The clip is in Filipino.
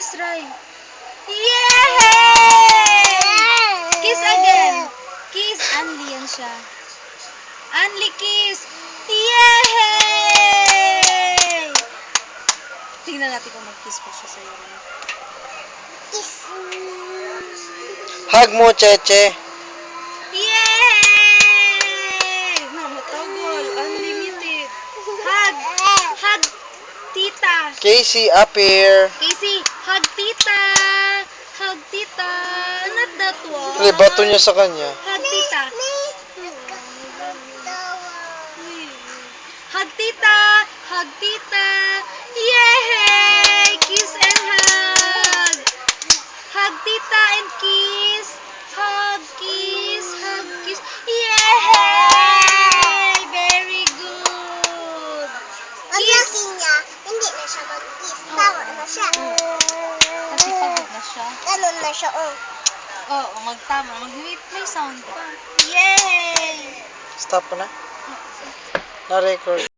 Kiss, Ray. Yay! Kiss again. Kiss. Anli yan siya. Anli kiss. Yay! Tingnan natin kung mag-kiss pa siya sa'yo. Kiss. Hug mo, Cheche. Yay! Namatagol. Unlimited. Hug. Hug, tita. Casey, up here. Casey, hug tita. Hug tita. Not that one. Dali, bato niya sa kanya. Hug tita. Hug tita. Hug tita. Yay! Kiss and hug. Hug tita and kiss. Hug, kiss, hug, kiss. Yay! Very good. Ang laki niya, hindi na siya mag-kiss. Tawa na siya. Kasi pagod na siya. Ganun na siya, oh. Oo, magtama. Mag-wait, may sound pa. Yay! Stop mo na. Na-record.